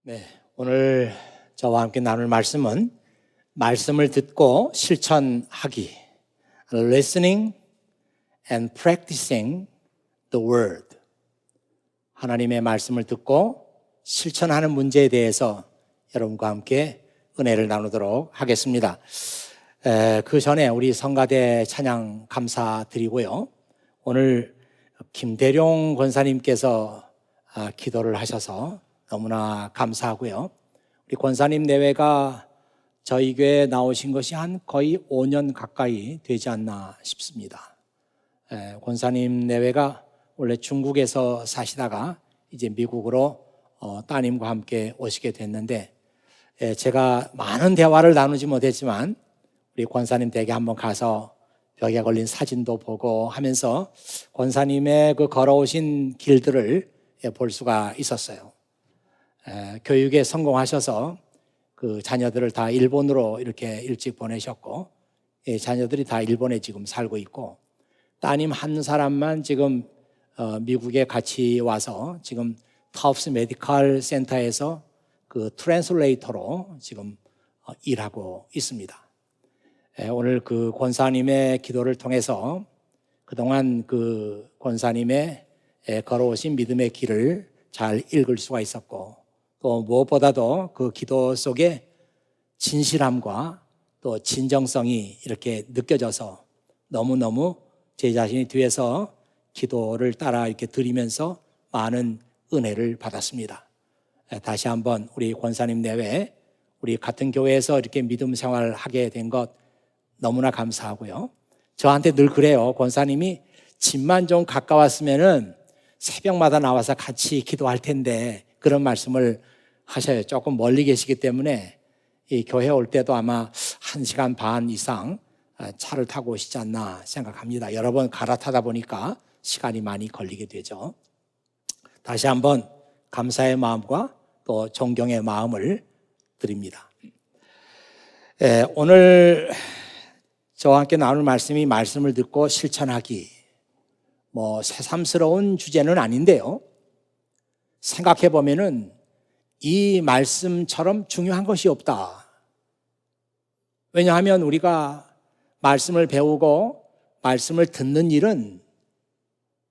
네, 오늘 저와 함께 나눌 말씀은 말씀을 듣고 실천하기, listening and practicing the word. 하나님의 말씀을 듣고 실천하는 문제에 대해서 여러분과 함께 은혜를 나누도록 하겠습니다. 그 전에 우리 성가대 찬양 감사드리고요. 오늘 김대룡 권사님께서 기도를 하셔서 너무나 감사하고요. 우리 권사님 내외가 저희 교회에 나오신 것이 한 거의 5년 가까이 되지 않나 싶습니다. 권사님 내외가 원래 중국에서 사시다가 이제 미국으로 따님과 함께 오시게 됐는데, 제가 많은 대화를 나누지 못했지만 우리 권사님 댁에 한번 가서 벽에 걸린 사진도 보고 하면서 권사님의 그 걸어오신 길들을 볼 수가 있었어요. 교육에 성공하셔서 그 자녀들을 다 일본으로 이렇게 일찍 보내셨고, 자녀들이 다 일본에 지금 살고 있고, 따님 한 사람만 지금 미국에 같이 와서 지금 타프스 메디컬 센터에서 그 트랜슬레이터로 지금 일하고 있습니다. 오늘 그 권사님의 기도를 통해서 그동안 그 권사님의 걸어오신 믿음의 길을 잘 읽을 수가 있었고, 또 무엇보다도 그 기도 속에 진실함과 또 진정성이 이렇게 느껴져서 너무너무 제 자신이 뒤에서 기도를 따라 이렇게 드리면서 많은 은혜를 받았습니다. 다시 한번 우리 권사님 내외 우리 같은 교회에서 이렇게 믿음 생활을 하게 된 것 너무나 감사하고요. 저한테 늘 그래요. 권사님이 집만 좀 가까웠으면은 새벽마다 나와서 같이 기도할 텐데, 그런 말씀을 하셔요. 조금 멀리 계시기 때문에 이 교회 올 때도 아마 1시간 반 이상 차를 타고 오시지 않나 생각합니다. 여러 번 갈아타다 보니까 시간이 많이 걸리게 되죠. 다시 한번 감사의 마음과 또 존경의 마음을 드립니다. 오늘 저와 함께 나눌 말씀이 말씀을 듣고 실천하기, 새삼스러운 주제는 아닌데요. 생각해 보면은 이 말씀처럼 중요한 것이 없다. 왜냐하면 우리가 말씀을 배우고 말씀을 듣는 일은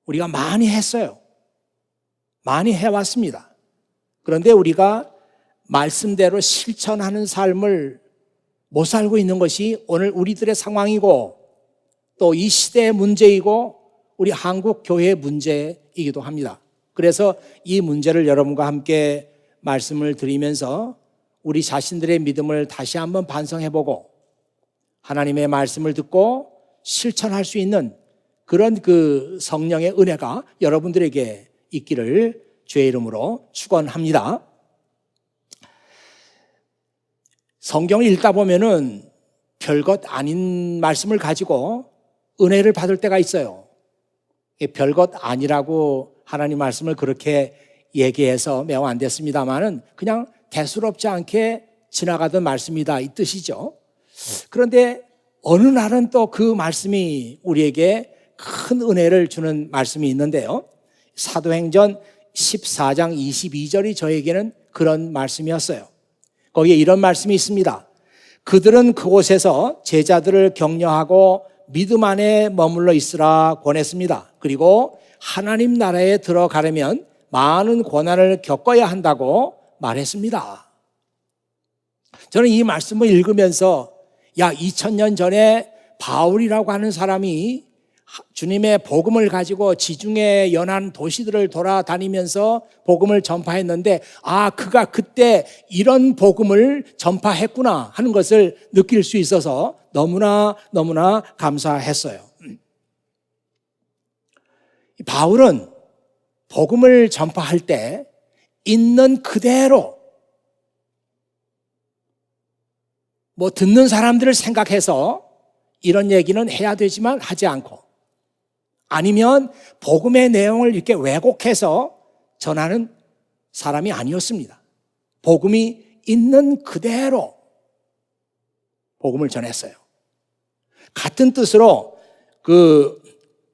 우리가 많이 했어요. 많이 해왔습니다. 그런데 우리가 말씀대로 실천하는 삶을 못 살고 있는 것이 오늘 우리들의 상황이고, 또 이 시대의 문제이고 우리 한국 교회의 문제이기도 합니다. 그래서 이 문제를 여러분과 함께 말씀을 드리면서 우리 자신들의 믿음을 다시 한번 반성해보고 하나님의 말씀을 듣고 실천할 수 있는 그런 그 성령의 은혜가 여러분들에게 있기를 주의 이름으로 축원합니다. 성경을 읽다 보면은 별것 아닌 말씀을 가지고 은혜를 받을 때가 있어요. 별것 아니라고 하나님 말씀을 그렇게 얘기해서 매우 안 됐습니다만은 그냥 대수롭지 않게 지나가던 말씀이다, 이 뜻이죠. 그런데 어느 날은 또 그 말씀이 우리에게 큰 은혜를 주는 말씀이 있는데요. 사도행전 14장 22절이 저에게는 그런 말씀이었어요. 거기에 이런 말씀이 있습니다. 그들은 그곳에서 제자들을 격려하고 믿음 안에 머물러 있으라 권했습니다. 그리고 하나님 나라에 들어가려면 많은 고난을 겪어야 한다고 말했습니다. 저는 이 말씀을 읽으면서 2000년 전에 바울이라고 하는 사람이 주님의 복음을 가지고 지중해 연안 도시들을 돌아다니면서 복음을 전파했는데, 그가 그때 이런 복음을 전파했구나 하는 것을 느낄 수 있어서 너무나 감사했어요. 바울은 복음을 전파할 때 있는 그대로 듣는 사람들을 생각해서 이런 얘기는 해야 되지만 하지 않고, 아니면 복음의 내용을 이렇게 왜곡해서 전하는 사람이 아니었습니다. 복음이 있는 그대로 복음을 전했어요. 같은 뜻으로 그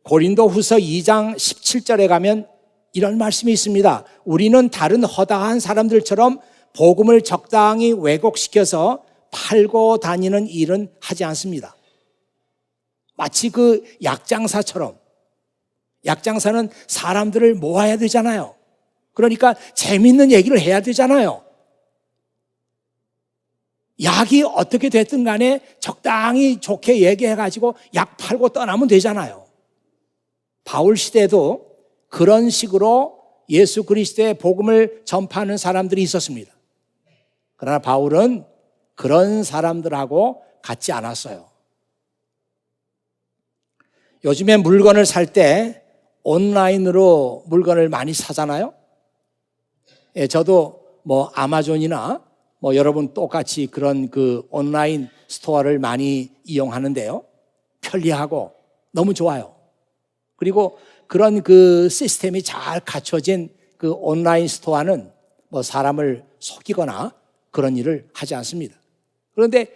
고린도후서 2장 17절에 가면 이런 말씀이 있습니다. 우리는 다른 허다한 사람들처럼 복음을 적당히 왜곡시켜서 팔고 다니는 일은 하지 않습니다. 마치 그 약장사처럼, 약장사는 사람들을 모아야 되잖아요. 그러니까 재밌는 얘기를 해야 되잖아요. 약이 어떻게 됐든 간에 적당히 좋게 얘기해가지고 약 팔고 떠나면 되잖아요. 바울 시대에도 그런 식으로 예수 그리스도의 복음을 전파하는 사람들이 있었습니다. 그러나 바울은 그런 사람들하고 같지 않았어요. 요즘에 물건을 살 때 온라인으로 물건을 많이 사잖아요. 예, 저도 아마존이나 여러분 똑같이 그런 그 온라인 스토어를 많이 이용하는데요. 편리하고 너무 좋아요. 그리고 그런 그 시스템이 잘 갖춰진 그 온라인 스토어는 사람을 속이거나 그런 일을 하지 않습니다. 그런데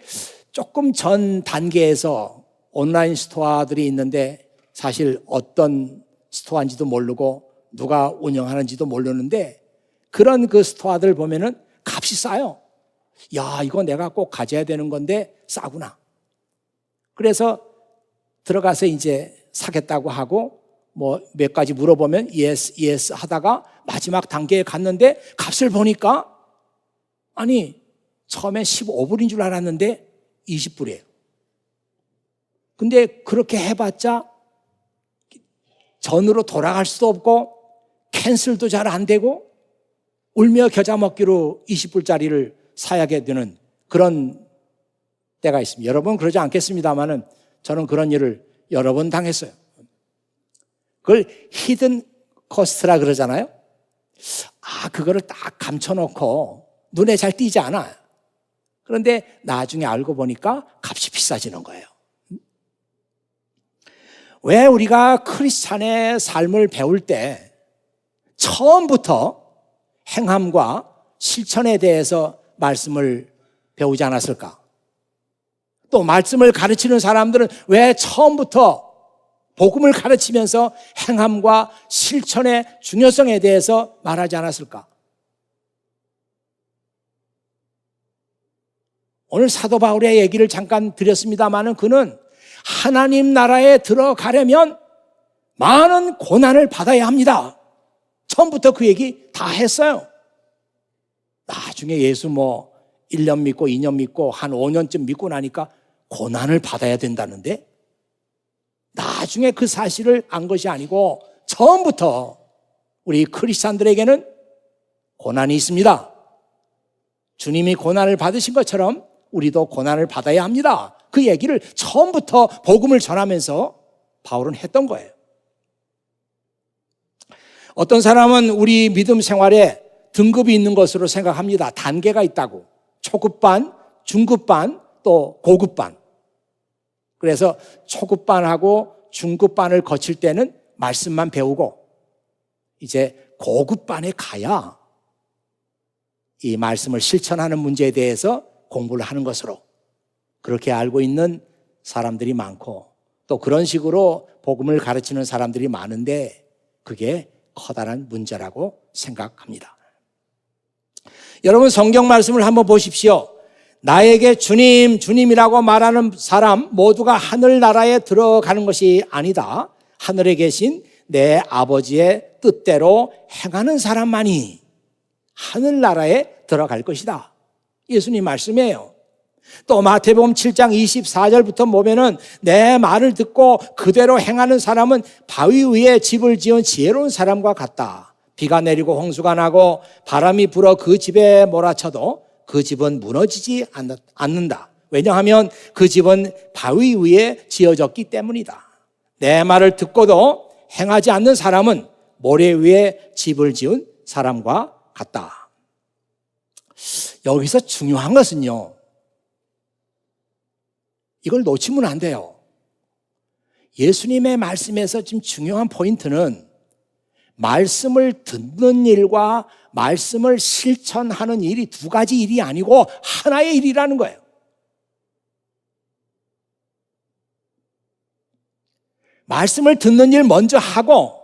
조금 전 단계에서 온라인 스토어들이 있는데 사실 어떤 스토어인지도 모르고 누가 운영하는지도 모르는데 그런 그 스토어들 보면은 값이 싸요. 야, 이거 내가 꼭 가져야 되는 건데 싸구나. 그래서 들어가서 이제 사겠다고 하고 몇 가지 물어보면 yes 하다가 마지막 단계에 갔는데 값을 보니까 아니 처음에 15불인 줄 알았는데 20불이에요. 근데 그렇게 해봤자 전으로 돌아갈 수도 없고 캔슬도 잘 안 되고 울며 겨자 먹기로 20불짜리를 사야게 되는 그런 때가 있습니다. 여러분 그러지 않겠습니다만은 저는 그런 일을 여러 번 당했어요. 그걸 히든 코스트라 그러잖아요. 그거를 딱 감춰놓고 눈에 잘 띄지 않아요. 그런데 나중에 알고 보니까 값이 비싸지는 거예요. 왜 우리가 크리스찬의 삶을 배울 때 처음부터 행함과 실천에 대해서 말씀을 배우지 않았을까? 또 말씀을 가르치는 사람들은 왜 처음부터 복음을 가르치면서 행함과 실천의 중요성에 대해서 말하지 않았을까? 오늘 사도 바울의 얘기를 잠깐 드렸습니다마는 그는 하나님 나라에 들어가려면 많은 고난을 받아야 합니다. 처음부터 그 얘기 다 했어요. 나중에 예수 1년 믿고 2년 믿고 한 5년쯤 믿고 나니까 고난을 받아야 된다는데 나중에 그 사실을 안 것이 아니고 처음부터 우리 크리스찬들에게는 고난이 있습니다. 주님이 고난을 받으신 것처럼 우리도 고난을 받아야 합니다. 그 얘기를 처음부터 복음을 전하면서 바울은 했던 거예요. 어떤 사람은 우리 믿음 생활에 등급이 있는 것으로 생각합니다. 단계가 있다고. 초급반, 중급반, 또 고급반. 그래서 초급반하고 중급반을 거칠 때는 말씀만 배우고 이제 고급반에 가야 이 말씀을 실천하는 문제에 대해서 공부를 하는 것으로 그렇게 알고 있는 사람들이 많고 또 그런 식으로 복음을 가르치는 사람들이 많은데 그게 커다란 문제라고 생각합니다. 여러분 성경 말씀을 한번 보십시오. 나에게 주님, 주님이라고 말하는 사람 모두가 하늘나라에 들어가는 것이 아니다. 하늘에 계신 내 아버지의 뜻대로 행하는 사람만이 하늘나라에 들어갈 것이다. 예수님 말씀이에요. 또 마태복음 7장 24절부터 보면은 내 말을 듣고 그대로 행하는 사람은 바위 위에 집을 지은 지혜로운 사람과 같다. 비가 내리고 홍수가 나고 바람이 불어 그 집에 몰아쳐도 그 집은 무너지지 않는다. 왜냐하면 그 집은 바위 위에 지어졌기 때문이다. 내 말을 듣고도 행하지 않는 사람은 모래 위에 집을 지은 사람과 같다. 여기서 중요한 것은요, 이걸 놓치면 안 돼요. 예수님의 말씀에서 지금 중요한 포인트는 말씀을 듣는 일과 말씀을 실천하는 일이 두 가지 일이 아니고 하나의 일이라는 거예요. 말씀을 듣는 일 먼저 하고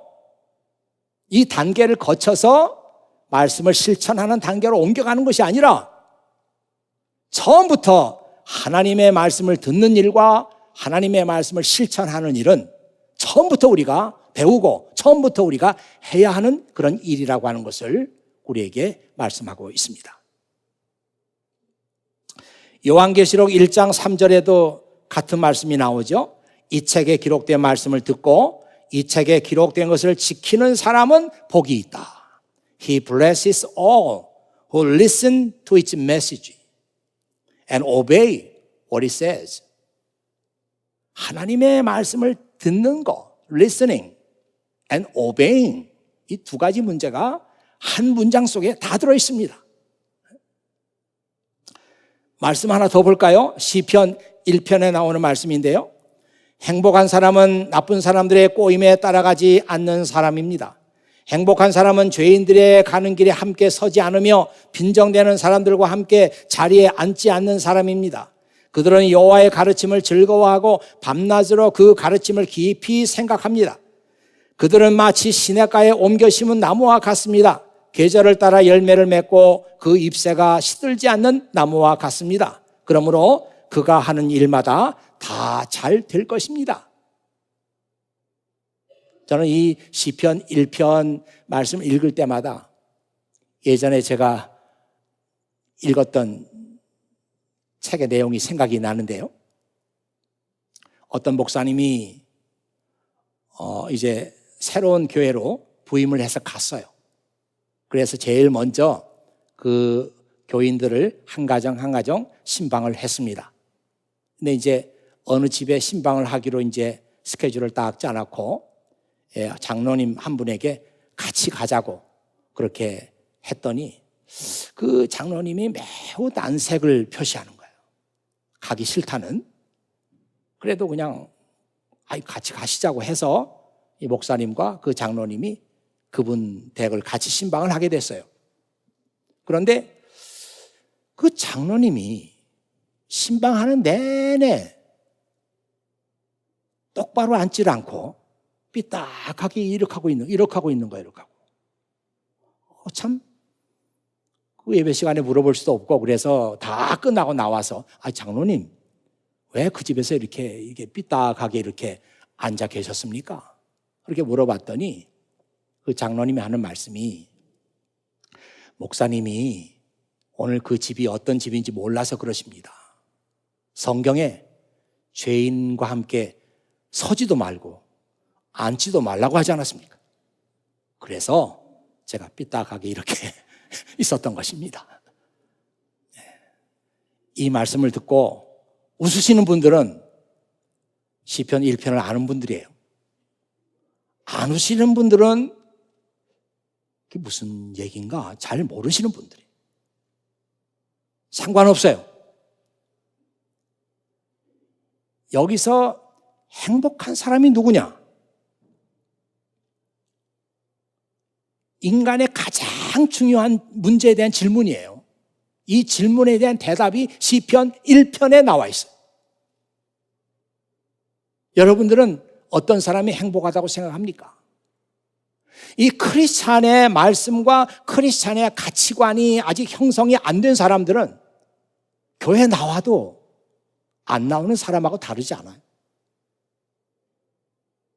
이 단계를 거쳐서 말씀을 실천하는 단계로 옮겨가는 것이 아니라 처음부터 하나님의 말씀을 듣는 일과 하나님의 말씀을 실천하는 일은 처음부터 우리가 배우고 처음부터 우리가 해야 하는 그런 일이라고 하는 것을 우리에게 말씀하고 있습니다. 요한계시록 1장 3절에도 같은 말씀이 나오죠. 이 책에 기록된 말씀을 듣고 이 책에 기록된 것을 지키는 사람은 복이 있다. He blesses all who listen to its message and obey what it says. 하나님의 말씀을 듣는 거, listening and obeying, 이 두 가지 문제가 한 문장 속에 다 들어 있습니다. 말씀 하나 더 볼까요? 시편 1편에 나오는 말씀인데요. 행복한 사람은 나쁜 사람들의 꼬임에 따라가지 않는 사람입니다. 행복한 사람은 죄인들의 가는 길에 함께 서지 않으며 빈정대는 사람들과 함께 자리에 앉지 않는 사람입니다. 그들은 여호와의 가르침을 즐거워하고 밤낮으로 그 가르침을 깊이 생각합니다. 그들은 마치 시냇가에 옮겨 심은 나무와 같습니다. 계절을 따라 열매를 맺고 그 잎새가 시들지 않는 나무와 같습니다. 그러므로 그가 하는 일마다 다 잘 될 것입니다. 저는 이 시편 1편 말씀을 읽을 때마다 예전에 제가 읽었던 책의 내용이 생각이 나는데요. 어떤 목사님이 이제 새로운 교회로 부임을 해서 갔어요. 그래서 제일 먼저 그 교인들을 한 가정 한 가정 신방을 했습니다. 근데 이제 어느 집에 신방을 하기로 이제 스케줄을 딱 짜놓고 장로님 한 분에게 같이 가자고 그렇게 했더니 그 장로님이 매우 난색을 표시하는 거예요. 가기 싫다는. 그래도 그냥 같이 가시자고 해서 이 목사님과 그 장로님이 그분 댁을 같이 신방을 하게 됐어요. 그런데 그 장로님이 신방하는 내내 똑바로 앉질 않고 삐딱하게 이렇게 하고 있는 거예요. 이렇게 하고. 참, 그 예배 시간에 물어볼 수도 없고 그래서 다 끝나고 나와서 장로님 왜 그 집에서 이렇게 삐딱하게 이렇게 앉아 계셨습니까? 그렇게 물어봤더니 그 장로님이 하는 말씀이 목사님이 오늘 그 집이 어떤 집인지 몰라서 그러십니다. 성경에 죄인과 함께 서지도 말고 앉지도 말라고 하지 않았습니까? 그래서 제가 삐딱하게 이렇게 있었던 것입니다. 이 말씀을 듣고 웃으시는 분들은 시편 1편을 아는 분들이에요. 안 웃으시는 분들은 그게 무슨 얘기인가 잘 모르시는 분들이에요. 상관없어요. 여기서 행복한 사람이 누구냐? 인간의 가장 중요한 문제에 대한 질문이에요. 이 질문에 대한 대답이 시편 1편에 나와 있어요. 여러분들은 어떤 사람이 행복하다고 생각합니까? 이 크리스찬의 말씀과 크리스찬의 가치관이 아직 형성이 안 된 사람들은 교회 나와도 안 나오는 사람하고 다르지 않아요.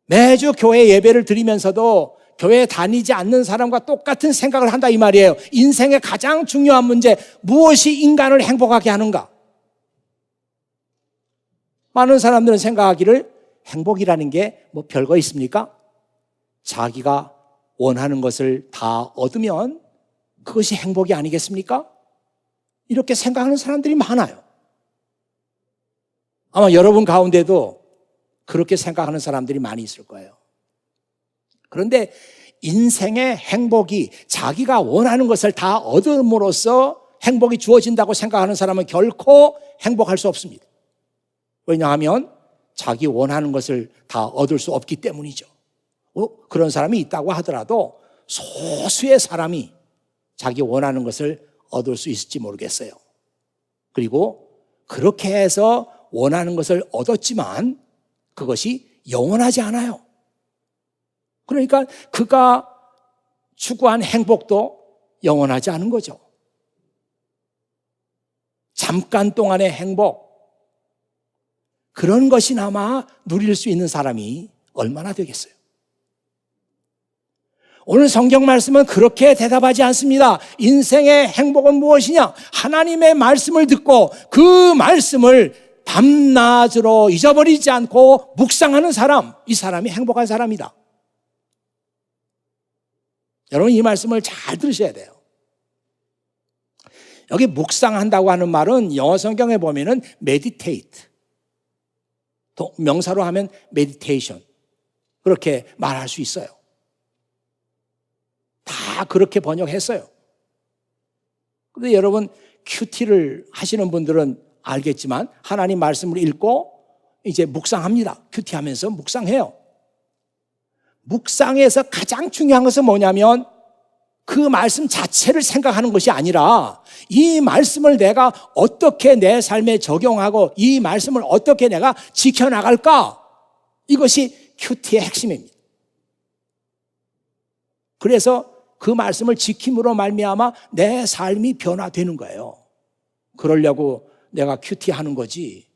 매주 교회 예배를 드리면서도 교회 다니지 않는 사람과 똑같은 생각을 한다 이 말이에요. 인생의 가장 중요한 문제, 무엇이 인간을 행복하게 하는가? 많은 사람들은 생각하기를 행복이라는 게 뭐 별거 있습니까? 자기가 원하는 것을 다 얻으면 그것이 행복이 아니겠습니까? 이렇게 생각하는 사람들이 많아요. 아마 여러분 가운데도 그렇게 생각하는 사람들이 많이 있을 거예요. 그런데 인생의 행복이 자기가 원하는 것을 다 얻음으로써 행복이 주어진다고 생각하는 사람은 결코 행복할 수 없습니다. 왜냐하면 자기 원하는 것을 다 얻을 수 없기 때문이죠. 그런 사람이 있다고 하더라도 소수의 사람이 자기 원하는 것을 얻을 수 있을지 모르겠어요. 그리고 그렇게 해서 원하는 것을 얻었지만 그것이 영원하지 않아요. 그러니까 그가 추구한 행복도 영원하지 않은 거죠. 잠깐 동안의 행복, 그런 것이나마 누릴 수 있는 사람이 얼마나 되겠어요? 오늘 성경 말씀은 그렇게 대답하지 않습니다. 인생의 행복은 무엇이냐? 하나님의 말씀을 듣고 그 말씀을 밤낮으로 잊어버리지 않고 묵상하는 사람, 이 사람이 행복한 사람이다. 여러분, 이 말씀을 잘 들으셔야 돼요. 여기 묵상한다고 하는 말은 영어 성경에 보면은 meditate, 명사로 하면 meditation, 그렇게 말할 수 있어요. 다 그렇게 번역했어요. 그런데 여러분, 큐티를 하시는 분들은 알겠지만 하나님 말씀을 읽고 이제 묵상합니다. 큐티하면서 묵상해요. 묵상에서 가장 중요한 것은 뭐냐면 그 말씀 자체를 생각하는 것이 아니라 이 말씀을 내가 어떻게 내 삶에 적용하고 이 말씀을 어떻게 내가 지켜나갈까? 이것이 큐티의 핵심입니다. 그래서 그 말씀을 지킴으로 말미암아 내 삶이 변화되는 거예요. 그러려고 내가 큐티하는 거지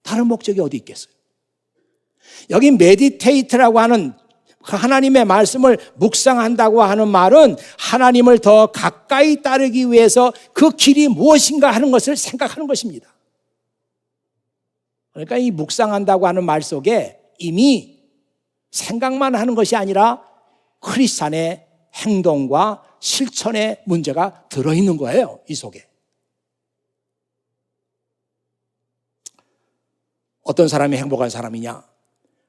다른 목적이 어디 있겠어요? 여기 메디테이트라고 하는 하나님의 말씀을 묵상한다고 하는 말은 하나님을 더 가까이 따르기 위해서 그 길이 무엇인가 하는 것을 생각하는 것입니다. 그러니까 이 묵상한다고 하는 말 속에 이미 생각만 하는 것이 아니라 크리스찬의 행동과 실천의 문제가 들어있는 거예요, 이 속에. 어떤 사람이 행복한 사람이냐?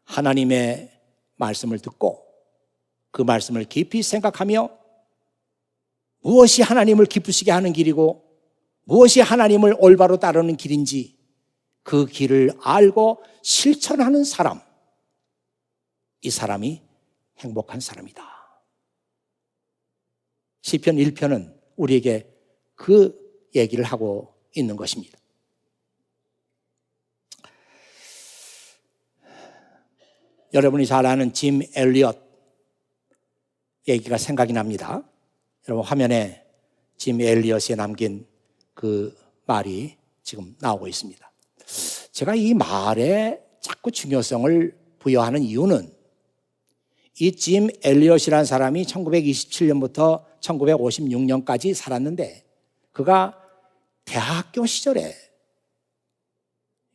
하나님의 말씀을 듣고 그 말씀을 깊이 생각하며 무엇이 하나님을 기쁘시게 하는 길이고 무엇이 하나님을 올바로 따르는 길인지 그 길을 알고 실천하는 사람, 이 사람이 행복한 사람이다. 시편 1편은 우리에게 그 얘기를 하고 있는 것입니다. 여러분이 잘 아는 짐 엘리엇 얘기가 생각이 납니다. 여러분 화면에 짐 엘리엇이 남긴 그 말이 지금 나오고 있습니다. 제가 이 말에 자꾸 중요성을 부여하는 이유는 이 짐 엘리엇이라는 사람이 1927년부터 1956년까지 살았는데 그가 대학교 시절에,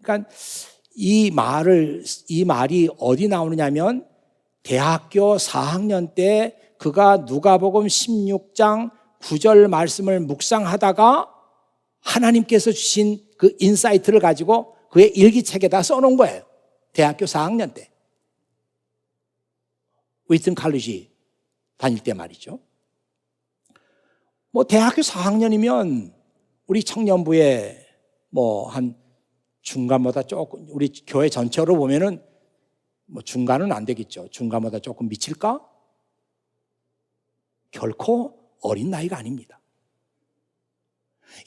그러니까 이 말이 어디 나오느냐면 대학교 4학년 때 그가 누가복음 16장 9절 말씀을 묵상하다가 하나님께서 주신 그 인사이트를 가지고 그의 일기책에다 써놓은 거예요. 대학교 4학년 때. 웨이튼 칼리지 다닐 때 말이죠. 뭐 대학교 4학년이면 우리 청년부에 뭐 한 중간보다 조금, 우리 교회 전체로 보면은 뭐 중간은 안 되겠죠. 중간보다 조금 미칠까? 결코 어린 나이가 아닙니다.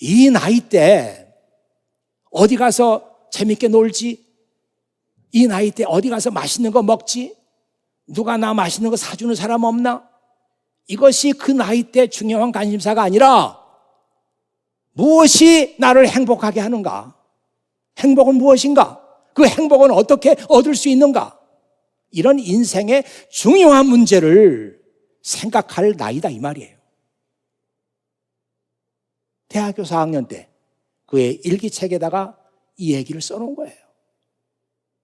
이 나이 때 어디 가서 재밌게 놀지? 이 나이 때 어디 가서 맛있는 거 먹지? 누가 나 맛있는 거 사주는 사람 없나? 이것이 그 나이 때 중요한 관심사가 아니라 무엇이 나를 행복하게 하는가? 행복은 무엇인가? 그 행복은 어떻게 얻을 수 있는가? 이런 인생의 중요한 문제를 생각할 나이다 이 말이에요. 대학교 4학년 때 그의 일기책에다가 이 얘기를 써놓은 거예요.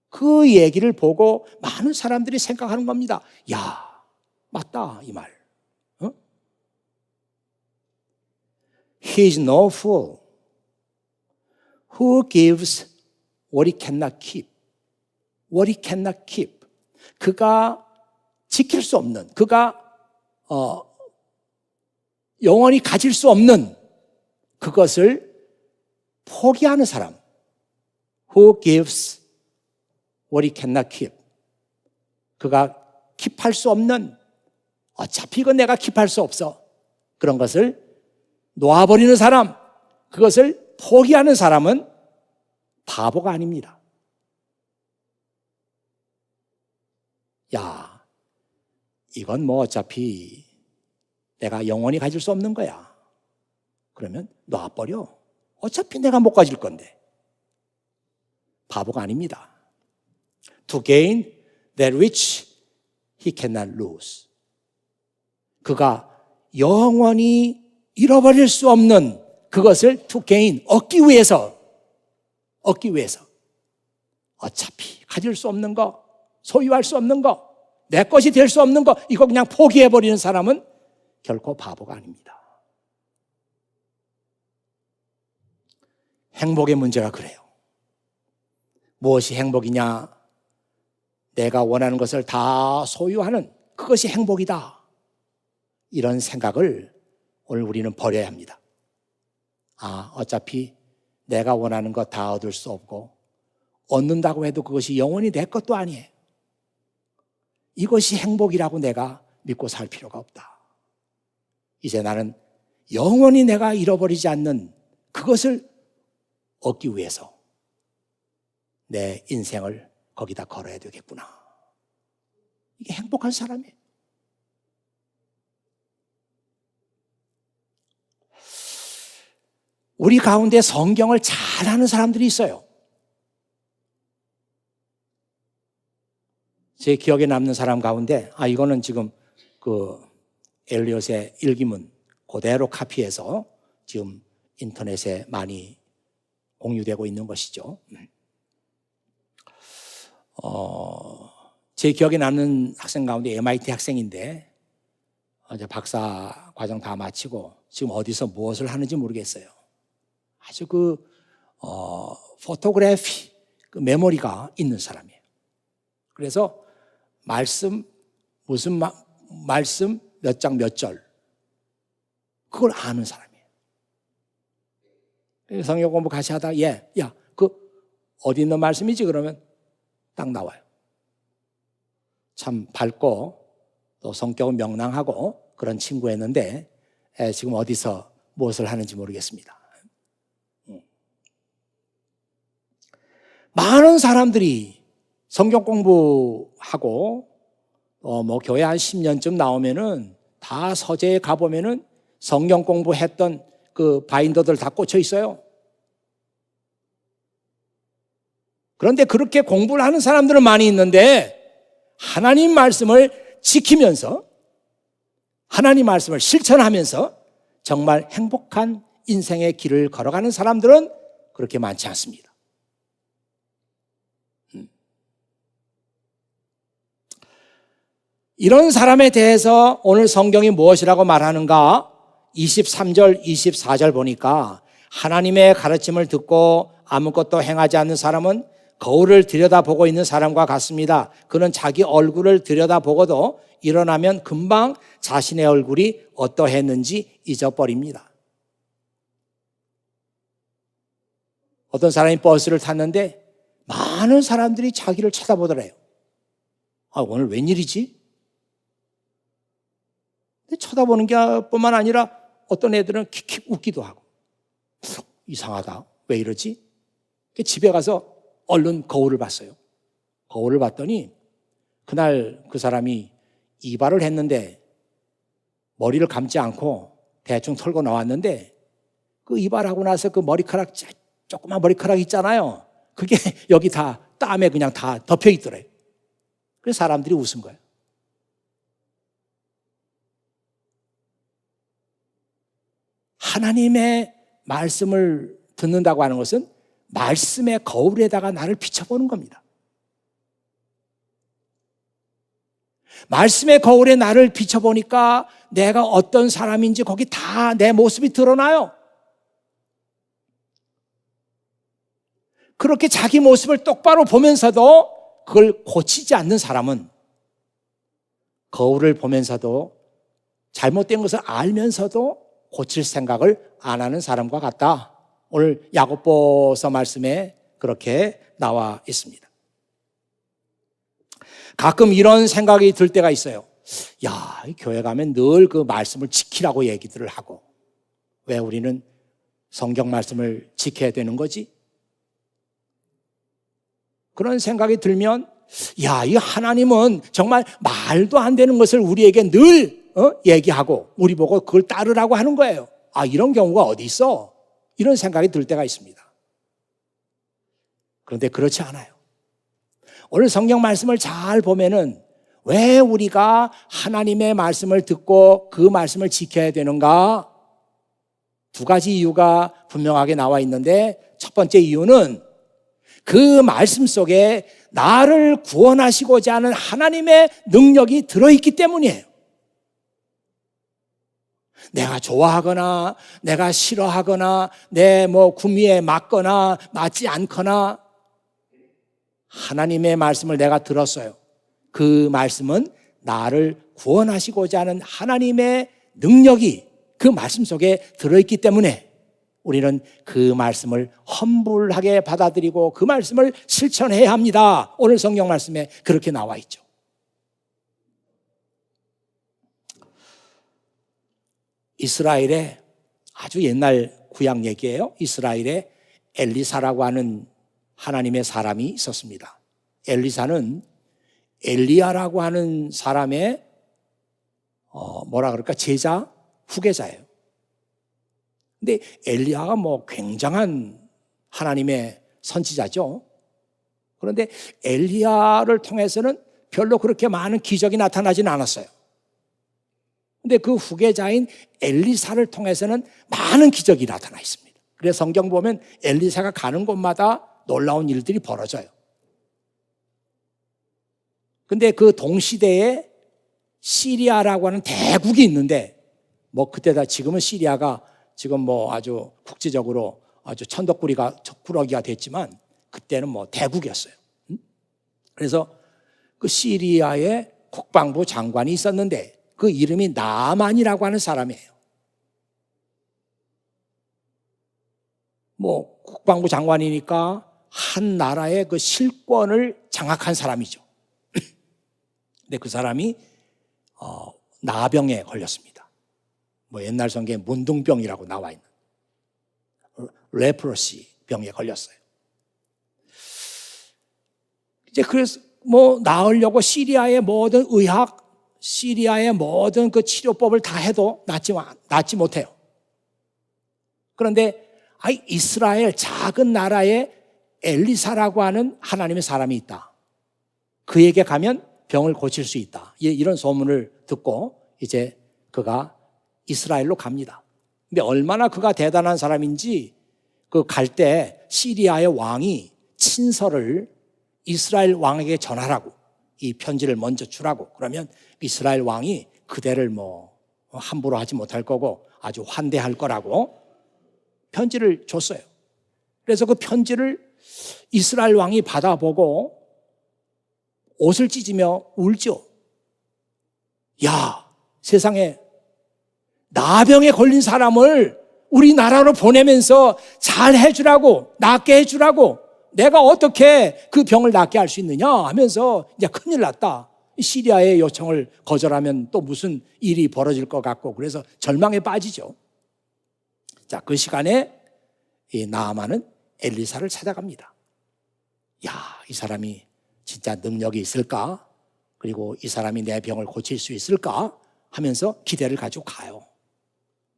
그 얘기를 보고 많은 사람들이 생각하는 겁니다. 야, 맞다 이 말. 어? He is no fool who gives what he cannot keep. What he cannot keep. 그가 지킬 수 없는, 그가 영원히 가질 수 없는 그것을 포기하는 사람. Who gives what he cannot keep. 그가 킵할 수 없는, 어차피 이건 내가 킵할 수 없어. 그런 것을 놓아버리는 사람, 그것을 포기하는 사람은 바보가 아닙니다. 야, 이건 뭐 어차피 내가 영원히 가질 수 없는 거야. 그러면 놔버려. 어차피 내가 못 가질 건데. 바보가 아닙니다. To gain that which he cannot lose. 그가 영원히 잃어버릴 수 없는 그것을 to gain, 얻기 위해서 어차피 가질 수 없는 거, 소유할 수 없는 거, 내 것이 될 수 없는 거, 이거 그냥 포기해버리는 사람은 결코 바보가 아닙니다. 행복의 문제가 그래요. 무엇이 행복이냐? 내가 원하는 것을 다 소유하는 그것이 행복이다. 이런 생각을 오늘 우리는 버려야 합니다. 어차피 내가 원하는 것 다 얻을 수 없고 얻는다고 해도 그것이 영원히 내 것도 아니에요. 이것이 행복이라고 내가 믿고 살 필요가 없다. 이제 나는 영원히 내가 잃어버리지 않는 그것을 얻기 위해서 내 인생을 거기다 걸어야 되겠구나. 이게 행복한 사람이에요. 우리 가운데 성경을 잘하는 사람들이 있어요. 제 기억에 남는 사람 가운데 이거는 지금 그 엘리엇의 일기문 그대로 카피해서 지금 인터넷에 많이 공유되고 있는 것이죠. 제 기억에 남는 학생 가운데 MIT 학생인데 이제 박사 과정 다 마치고 지금 어디서 무엇을 하는지 모르겠어요. 아주 포토그래피 메모리가 있는 사람이에요. 그래서 말씀 몇 장 몇 절 그걸 아는 사람이에요. 성경 공부 같이 하다가 어디 있는 말씀이지? 그러면 딱 나와요. 참 밝고 또 성격은 명랑하고 그런 친구였는데 지금 어디서 무엇을 하는지 모르겠습니다. 많은 사람들이 성경 공부하고 교회 한 10년쯤 나오면은 다 서재에 가보면은 성경 공부했던 그 바인더들 다 꽂혀 있어요. 그런데 그렇게 공부를 하는 사람들은 많이 있는데 하나님 말씀을 지키면서 하나님 말씀을 실천하면서 정말 행복한 인생의 길을 걸어가는 사람들은 그렇게 많지 않습니다. 이런 사람에 대해서 오늘 성경이 무엇이라고 말하는가? 23절, 24절 보니까 하나님의 가르침을 듣고 아무것도 행하지 않는 사람은 거울을 들여다보고 있는 사람과 같습니다. 그는 자기 얼굴을 들여다보고도 일어나면 금방 자신의 얼굴이 어떠했는지 잊어버립니다. 어떤 사람이 버스를 탔는데 많은 사람들이 자기를 쳐다보더래요. 오늘 웬일이지? 쳐다보는 게 뿐만 아니라 어떤 애들은 킥킥 웃기도 하고 이상하다. 왜 이러지? 집에 가서 얼른 거울을 봤어요. 거울을 봤더니 그날 그 사람이 이발을 했는데 머리를 감지 않고 대충 털고 나왔는데 그 이발하고 나서 그 머리카락, 조그만 머리카락 있잖아요. 그게 여기 다 땀에 그냥 다 덮여 있더래요. 그래서 사람들이 웃은 거예요. 하나님의 말씀을 듣는다고 하는 것은 말씀의 거울에다가 나를 비춰보는 겁니다. 말씀의 거울에 나를 비춰보니까 내가 어떤 사람인지 거기 다 내 모습이 드러나요. 그렇게 자기 모습을 똑바로 보면서도 그걸 고치지 않는 사람은 거울을 보면서도 잘못된 것을 알면서도 고칠 생각을 안 하는 사람과 같다. 오늘 야고보서 말씀에 그렇게 나와 있습니다. 가끔 이런 생각이 들 때가 있어요. 교회 가면 늘 그 말씀을 지키라고 얘기들을 하고 왜 우리는 성경 말씀을 지켜야 되는 거지? 그런 생각이 들면 이 하나님은 정말 말도 안 되는 것을 우리에게 늘 얘기하고 우리 보고 그걸 따르라고 하는 거예요. 아, 이런 경우가 어디 있어? 이런 생각이 들 때가 있습니다. 그런데 그렇지 않아요. 오늘 성경 말씀을 잘 보면은 왜 우리가 하나님의 말씀을 듣고 그 말씀을 지켜야 되는가? 두 가지 이유가 분명하게 나와 있는데, 첫 번째 이유는 그 말씀 속에 나를 구원하시고자 하는 하나님의 능력이 들어있기 때문이에요. 내가 좋아하거나 내가 싫어하거나 내 구미에 맞거나 맞지 않거나 하나님의 말씀을 내가 들었어요. 그 말씀은 나를 구원하시고자 하는 하나님의 능력이 그 말씀 속에 들어있기 때문에 우리는 그 말씀을 험불하게 받아들이고 그 말씀을 실천해야 합니다. 오늘 성경 말씀에 그렇게 나와 있죠. 이스라엘의 아주 옛날 구약 얘기예요. 이스라엘에 엘리사라고 하는 하나님의 사람이 있었습니다. 엘리사는 엘리야라고 하는 사람의 제자, 후계자예요. 근데 엘리야가 굉장한 하나님의 선지자죠. 그런데 엘리야를 통해서는 별로 그렇게 많은 기적이 나타나지는 않았어요. 근데 그 후계자인 엘리사를 통해서는 많은 기적이 나타나 있습니다. 그래서 성경 보면 엘리사가 가는 곳마다 놀라운 일들이 벌어져요. 근데 그 동시대에 시리아라고 하는 대국이 있는데, 그때다 지금은 시리아가 지금 아주 국제적으로 아주 천덕꾸러기가 됐지만 그때는 대국이었어요. 그래서 그 시리아의 국방부 장관이 있었는데 그 이름이 나만이라고 하는 사람이에요. 국방부 장관이니까 한 나라의 그 실권을 장악한 사람이죠. 근데 그 사람이 나병에 걸렸습니다. 옛날 성경에 문둥병이라고 나와 있는 레프러시 병에 걸렸어요. 이제 그래서 나으려고 시리아의 모든 의학, 시리아의 모든 그 치료법을 다 해도 낫지 못해요. 그런데 이스라엘 작은 나라에 엘리사라고 하는 하나님의 사람이 있다. 그에게 가면 병을 고칠 수 있다. 이런 소문을 듣고 이제 그가 이스라엘로 갑니다. 근데 얼마나 그가 대단한 사람인지 갈 때 시리아의 왕이 친서를 이스라엘 왕에게 전하라고, 이 편지를 먼저 주라고, 그러면 이스라엘 왕이 그대를 함부로 하지 못할 거고 아주 환대할 거라고 편지를 줬어요. 그래서 그 편지를 이스라엘 왕이 받아보고 옷을 찢으며 울죠. 야, 세상에 나병에 걸린 사람을 우리나라로 보내면서 잘 해주라고, 낫게 해주라고, 내가 어떻게 그 병을 낫게 할 수 있느냐 하면서 이제 큰일 났다. 시리아의 요청을 거절하면 또 무슨 일이 벌어질 것 같고, 그래서 절망에 빠지죠. 자, 그 시간에 이 나아만은 엘리사를 찾아갑니다. 야, 이 사람이 진짜 능력이 있을까? 그리고 이 사람이 내 병을 고칠 수 있을까? 하면서 기대를 가지고 가요.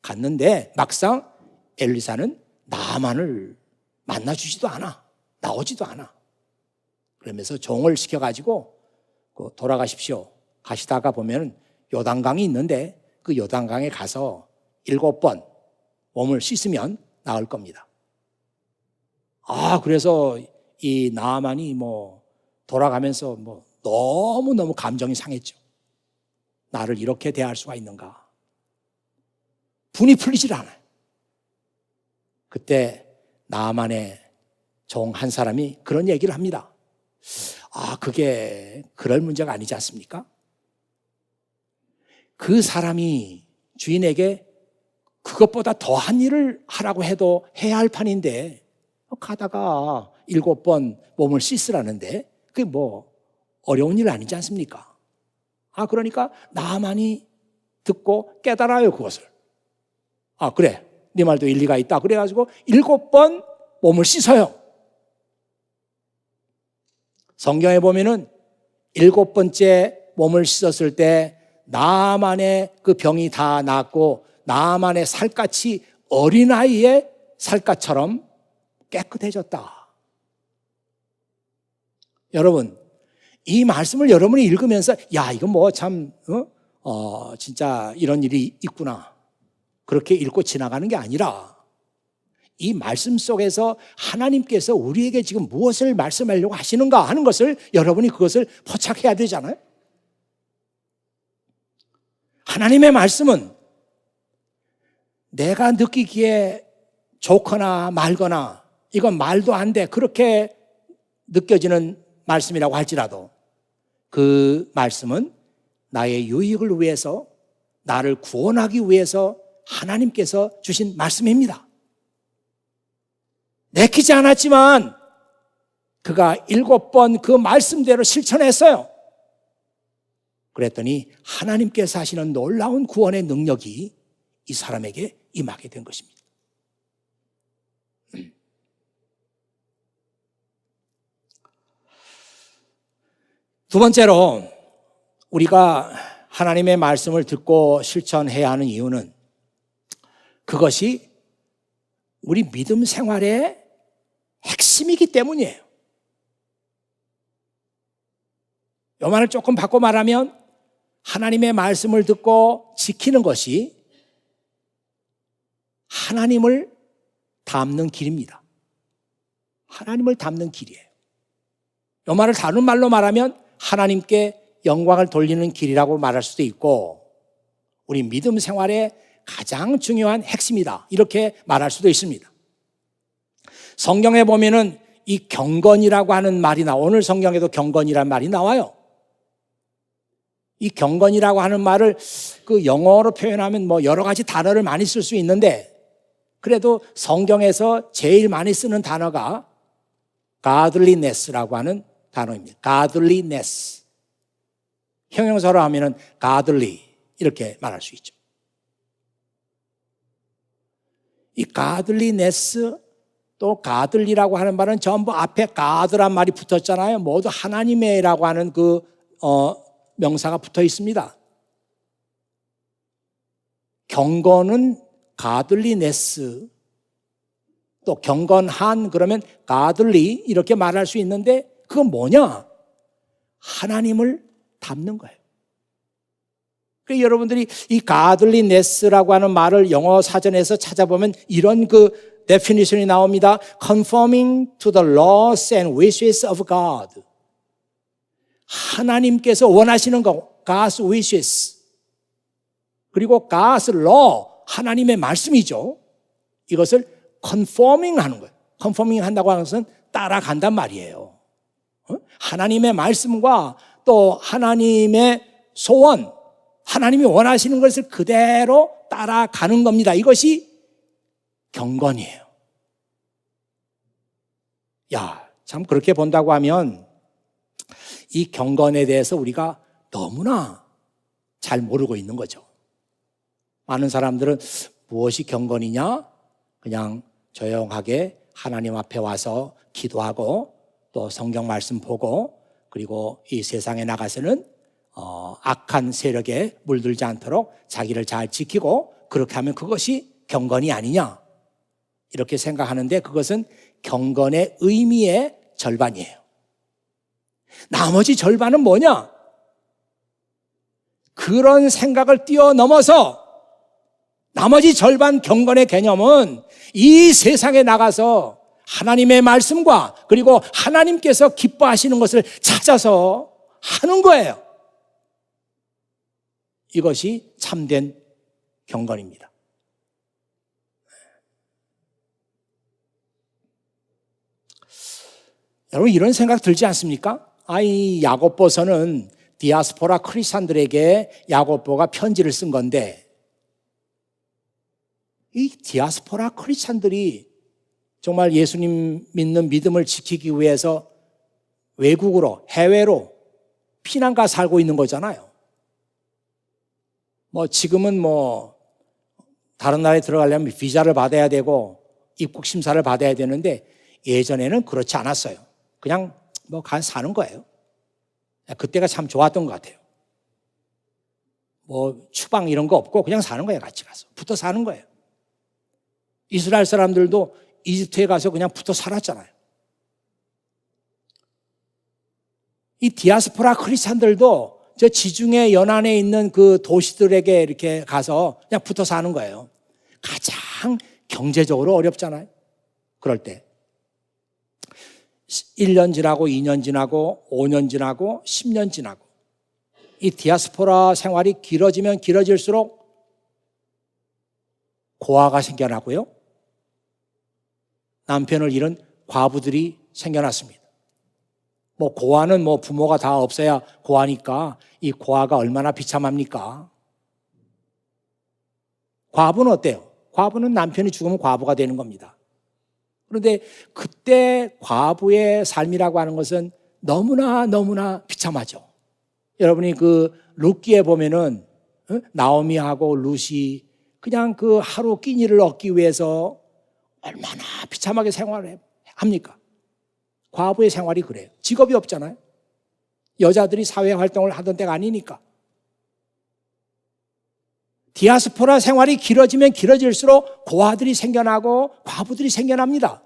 갔는데 막상 엘리사는 나아만을 만나주지도 않아. 나오지도 않아. 그러면서 종을 시켜가지고 돌아가십시오. 가시다가 보면 요단강이 있는데 그 요단강에 가서 7번 몸을 씻으면 나을 겁니다. 그래서 이 나아만이 돌아가면서 너무너무 감정이 상했죠. 나를 이렇게 대할 수가 있는가. 분이 풀리질 않아요. 그때 나아만의 종 한 사람이 그런 얘기를 합니다. 그게 그럴 문제가 아니지 않습니까? 그 사람이 주인에게 그것보다 더한 일을 하라고 해도 해야 할 판인데 가다가 7번 몸을 씻으라는데 그게 어려운 일 아니지 않습니까? 그러니까 나만이 듣고 깨달아요, 그것을. 그래, 네 말도 일리가 있다. 그래가지고 7번 몸을 씻어요. 성경에 보면은 7번째 몸을 씻었을 때 나만의 그 병이 다 낫고 나만의 살갗이 어린아이의 살갗처럼 깨끗해졌다. 여러분, 이 말씀을 여러분이 읽으면서 야, 이거 뭐 참 진짜 이런 일이 있구나, 그렇게 읽고 지나가는 게 아니라 이 말씀 속에서 하나님께서 우리에게 지금 무엇을 말씀하려고 하시는가 하는 것을 여러분이 그것을 포착해야 되잖아요. 하나님의 말씀은 내가 느끼기에 좋거나 말거나 이건 말도 안 돼, 그렇게 느껴지는 말씀이라고 할지라도 그 말씀은 나의 유익을 위해서, 나를 구원하기 위해서 하나님께서 주신 말씀입니다. 내키지 않았지만 그가 7번 그 말씀대로 실천했어요. 그랬더니 하나님께서 하시는 놀라운 구원의 능력이 이 사람에게 임하게 된 것입니다. 두 번째로 우리가 하나님의 말씀을 듣고 실천해야 하는 이유는 그것이 우리 믿음 생활의 핵심이기 때문이에요. 이 말을 조금 바꿔 말하면 하나님의 말씀을 듣고 지키는 것이 하나님을 닮는 길입니다. 하나님을 닮는 길이에요. 이 말을 다른 말로 말하면 하나님께 영광을 돌리는 길이라고 말할 수도 있고, 우리 믿음 생활의 가장 중요한 핵심이다, 이렇게 말할 수도 있습니다. 성경에 보면은 이 경건이라고 하는 말이 오늘 성경에도 경건이라는 말이 나와요. 이 경건이라고 하는 말을 그 영어로 표현하면 뭐 여러 가지 단어를 많이 쓸 수 있는데, 그래도 성경에서 제일 많이 쓰는 단어가 godliness라고 하는 단어입니다. godliness. 형용사로 하면은 godly 이렇게 말할 수 있죠. 이 godliness 또 godly라고 하는 말은 전부 앞에 God란 말이 붙었잖아요. 모두 하나님의라고 하는 그 명사가 붙어 있습니다. 경건은 godliness, 또 경건한 그러면 godly 이렇게 말할 수 있는데, 그건 뭐냐? 하나님을 닮는 거예요. 그러니까 여러분들이 이 godliness라고 하는 말을 영어 사전에서 찾아보면 이런 그 definition이 나옵니다. Conforming to the laws and wishes of God. 하나님께서 원하시는 거, God's wishes. 그리고 God's law, 하나님의 말씀이죠. 이것을 conforming 하는 거예요. conforming 한다고 하는 것은 따라간단 말이에요. 하나님의 말씀과 또 하나님의 소원, 하나님이 원하시는 것을 그대로 따라가는 겁니다. 이것이 경건이에요. 야, 참 그렇게 본다고 하면 이 경건에 대해서 우리가 너무나 잘 모르고 있는 거죠. 많은 사람들은 무엇이 경건이냐? 그냥 조용하게 하나님 앞에 와서 기도하고 또 성경 말씀 보고, 그리고 이 세상에 나가서는 악한 세력에 물들지 않도록 자기를 잘 지키고, 그렇게 하면 그것이 경건이 아니냐, 이렇게 생각하는데 그것은 경건의 의미의 절반이에요. 나머지 절반은 뭐냐? 그런 생각을 뛰어넘어서 나머지 절반 경건의 개념은 이 세상에 나가서 하나님의 말씀과 그리고 하나님께서 기뻐하시는 것을 찾아서 하는 거예요. 이것이 참된 경건입니다. 여러분, 이런 생각 들지 않습니까? 이 야고보서는 디아스포라 크리스찬들에게 야고보가 편지를 쓴 건데, 이 디아스포라 크리스찬들이 정말 예수님 믿는 믿음을 지키기 위해서 외국으로, 해외로 피난가 살고 있는 거잖아요. 지금은 다른 나라에 들어가려면 비자를 받아야 되고 입국 심사를 받아야 되는데, 예전에는 그렇지 않았어요. 그냥 사는 거예요. 그때가 참 좋았던 것 같아요. 뭐 추방 이런 거 없고 그냥 사는 거예요. 같이 가서 붙어 사는 거예요. 이스라엘 사람들도 이집트에 가서 그냥 붙어 살았잖아요. 이 디아스포라 크리스찬들도 저 지중해 연안에 있는 그 도시들에게 이렇게 가서 그냥 붙어 사는 거예요. 가장 경제적으로 어렵잖아요. 그럴 때 1년 지나고 2년 지나고 5년 지나고 10년 지나고 이 디아스포라 생활이 길어지면 길어질수록 고아가 생겨나고요. 남편을 잃은 과부들이 생겨났습니다. 뭐 고아는 뭐 부모가 다 없어야 고아니까 이 고아가 얼마나 비참합니까? 과부는 어때요? 과부는 남편이 죽으면 과부가 되는 겁니다. 그런데 그때 과부의 삶이라고 하는 것은 너무나 비참하죠. 여러분이 그 룻기에 보면은 나오미하고 룻이 그냥 그 하루 끼니를 얻기 위해서 얼마나 비참하게 생활을 합니까? 과부의 생활이 그래요. 직업이 없잖아요. 여자들이 사회활동을 하던 때가 아니니까. 디아스포라 생활이 길어지면 길어질수록 고아들이 생겨나고 과부들이 생겨납니다.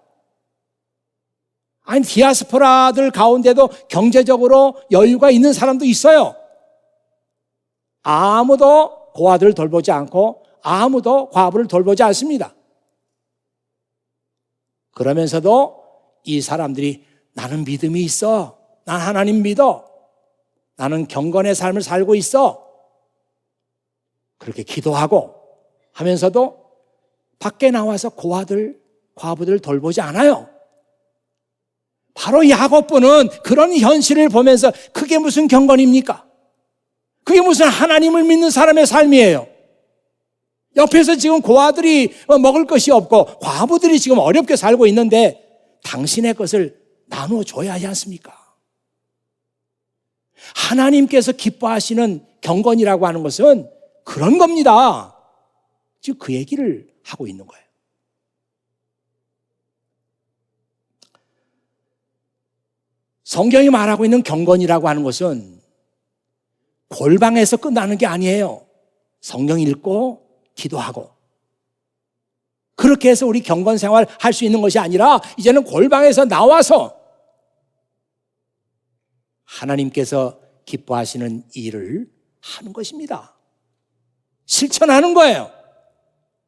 아니, 디아스포라들 가운데도 경제적으로 여유가 있는 사람도 있어요. 아무도 고아들을 돌보지 않고 아무도 과부를 돌보지 않습니다. 그러면서도 이 사람들이 나는 믿음이 있어. 난 하나님 믿어. 나는 경건의 삶을 살고 있어. 그렇게 기도하고 하면서도 밖에 나와서 고아들, 과부들을 돌보지 않아요. 바로 야고보는 그런 현실을 보면서 그게 무슨 경건입니까? 그게 무슨 하나님을 믿는 사람의 삶이에요. 옆에서 지금 고아들이 먹을 것이 없고 과부들이 지금 어렵게 살고 있는데 당신의 것을 나눠줘야 하지 않습니까? 하나님께서 기뻐하시는 경건이라고 하는 것은 그런 겁니다. 지금 그 얘기를 하고 있는 거예요. 성경이 말하고 있는 경건이라고 하는 것은 골방에서 끝나는 게 아니에요. 성경 읽고 기도하고 그렇게 해서 우리 경건 생활 할 수 있는 것이 아니라 이제는 골방에서 나와서 하나님께서 기뻐하시는 일을 하는 것입니다. 실천하는 거예요.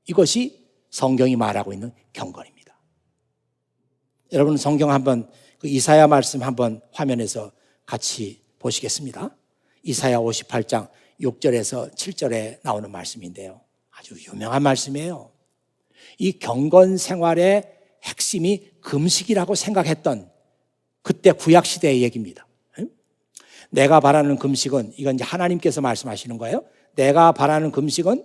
이것이 성경이 말하고 있는 경건입니다. 여러분 성경 한번 그 이사야 말씀 한번 화면에서 같이 보시겠습니다. 이사야 58장 6절에서 7절에 나오는 말씀인데요. 아주 유명한 말씀이에요. 이 경건 생활의 핵심이 금식이라고 생각했던 그때 구약시대의 얘기입니다. 내가 바라는 금식은, 이건 이제 하나님께서 말씀하시는 거예요. 내가 바라는 금식은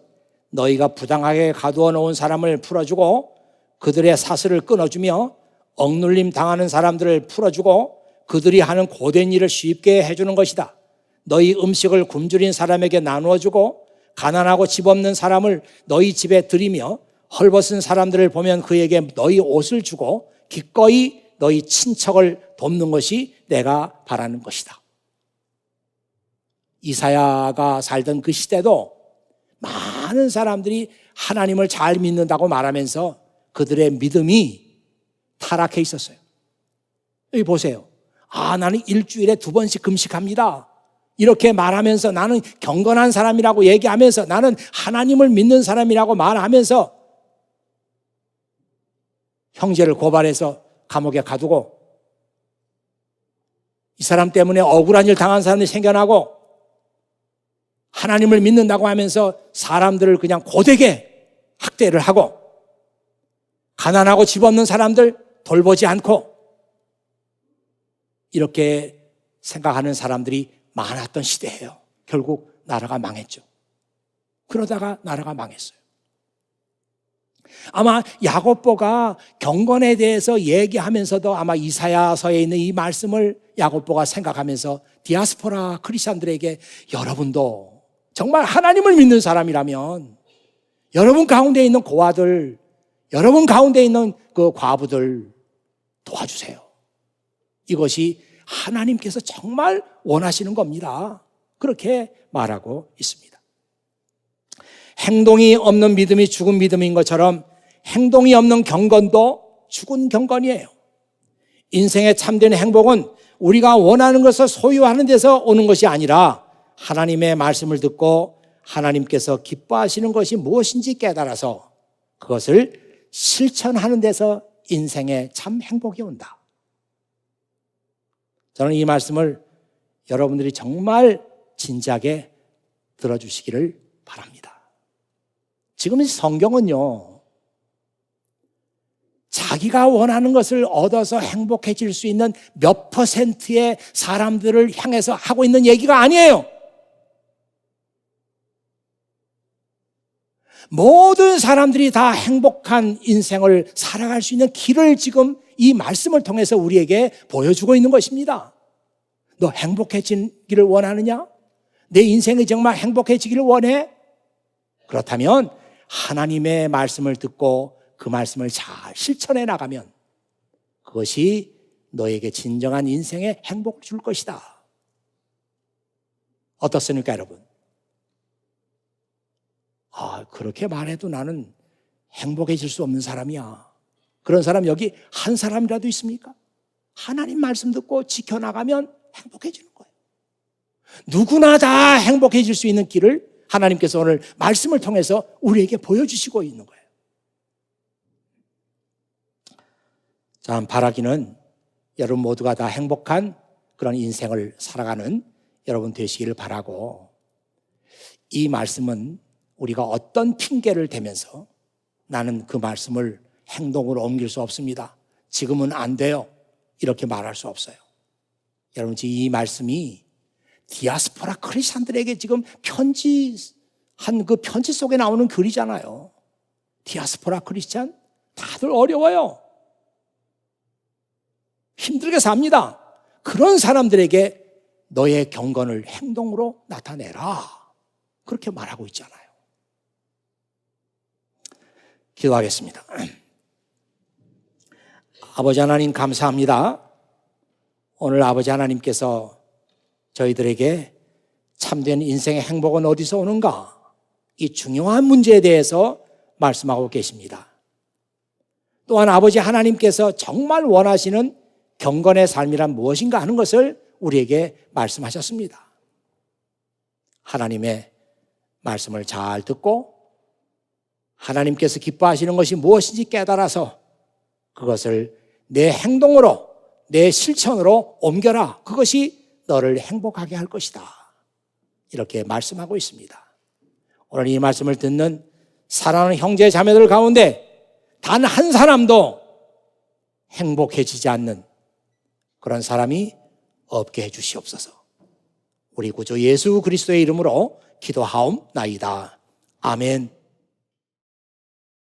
너희가 부당하게 가두어 놓은 사람을 풀어주고 그들의 사슬을 끊어주며 억눌림 당하는 사람들을 풀어주고 그들이 하는 고된 일을 쉽게 해주는 것이다. 너희 음식을 굶주린 사람에게 나누어주고 가난하고 집 없는 사람을 너희 집에 들이며 헐벗은 사람들을 보면 그에게 너희 옷을 주고 기꺼이 너희 친척을 돕는 것이 내가 바라는 것이다. 이사야가 살던 그 시대도 많은 사람들이 하나님을 잘 믿는다고 말하면서 그들의 믿음이 타락해 있었어요. 여기 보세요. 나는 일주일에 2번씩 금식합니다. 이렇게 말하면서 나는 경건한 사람이라고 얘기하면서 나는 하나님을 믿는 사람이라고 말하면서 형제를 고발해서 감옥에 가두고 이 사람 때문에 억울한 일 당한 사람이 생겨나고 하나님을 믿는다고 하면서 사람들을 그냥 고되게 학대를 하고 가난하고 집 없는 사람들 돌보지 않고 이렇게 생각하는 사람들이 많았던 시대예요. 결국 나라가 망했죠. 그러다가 나라가 망했어요. 아마 야고보가 경건에 대해서 얘기하면서도 아마 이사야서에 있는 이 말씀을 야고보가 생각하면서 디아스포라 크리스천들에게 여러분도 정말 하나님을 믿는 사람이라면 여러분 가운데 있는 고아들, 여러분 가운데 있는 그 과부들 도와주세요. 이것이 하나님께서 정말 원하시는 겁니다. 그렇게 말하고 있습니다. 행동이 없는 믿음이 죽은 믿음인 것처럼 행동이 없는 경건도 죽은 경건이에요. 인생의 참된 행복은 우리가 원하는 것을 소유하는 데서 오는 것이 아니라 하나님의 말씀을 듣고 하나님께서 기뻐하시는 것이 무엇인지 깨달아서 그것을 실천하는 데서 인생의 참 행복이 온다. 저는 이 말씀을 여러분들이 정말 진지하게 들어주시기를 바랍니다. 지금 성경은요, 자기가 원하는 것을 얻어서 행복해질 수 있는 몇 퍼센트의 사람들을 향해서 하고 있는 얘기가 아니에요. 모든 사람들이 다 행복한 인생을 살아갈 수 있는 길을 지금 이 말씀을 통해서 우리에게 보여주고 있는 것입니다. 너 행복해지기를 원하느냐? 내 인생이 정말 행복해지기를 원해? 그렇다면 하나님의 말씀을 듣고 그 말씀을 잘 실천해 나가면 그것이 너에게 진정한 인생의 행복을 줄 것이다. 어떻습니까, 여러분? 그렇게 말해도 나는 행복해질 수 없는 사람이야. 그런 사람 여기 한 사람이라도 있습니까? 하나님 말씀 듣고 지켜나가면 행복해지는 거예요. 누구나 다 행복해질 수 있는 길을 하나님께서 오늘 말씀을 통해서 우리에게 보여주시고 있는 거예요. 자, 바라기는 여러분 모두가 다 행복한 그런 인생을 살아가는 여러분 되시기를 바라고, 이 말씀은 우리가 어떤 핑계를 대면서 나는 그 말씀을 행동으로 옮길 수 없습니다, 지금은 안 돼요, 이렇게 말할 수 없어요. 여러분, 지금 이 말씀이 디아스포라 크리스찬들에게 지금 편지한 그 편지 속에 나오는 글이잖아요. 디아스포라 크리스찬 다들 어려워요. 힘들게 삽니다. 그런 사람들에게 너의 경건을 행동으로 나타내라, 그렇게 말하고 있잖아요. 기도하겠습니다. 아버지 하나님, 감사합니다. 오늘 아버지 하나님께서 저희들에게 참된 인생의 행복은 어디서 오는가, 이 중요한 문제에 대해서 말씀하고 계십니다. 또한 아버지 하나님께서 정말 원하시는 경건의 삶이란 무엇인가 하는 것을 우리에게 말씀하셨습니다. 하나님의 말씀을 잘 듣고 하나님께서 기뻐하시는 것이 무엇인지 깨달아서 그것을 내 행동으로, 내 실천으로 옮겨라. 그것이 너를 행복하게 할 것이다, 이렇게 말씀하고 있습니다. 오늘 이 말씀을 듣는 사랑하는 형제 자매들 가운데 단 한 사람도 행복해지지 않는 그런 사람이 없게 해주시옵소서. 우리 구주 예수 그리스도의 이름으로 기도하옵나이다. 아멘.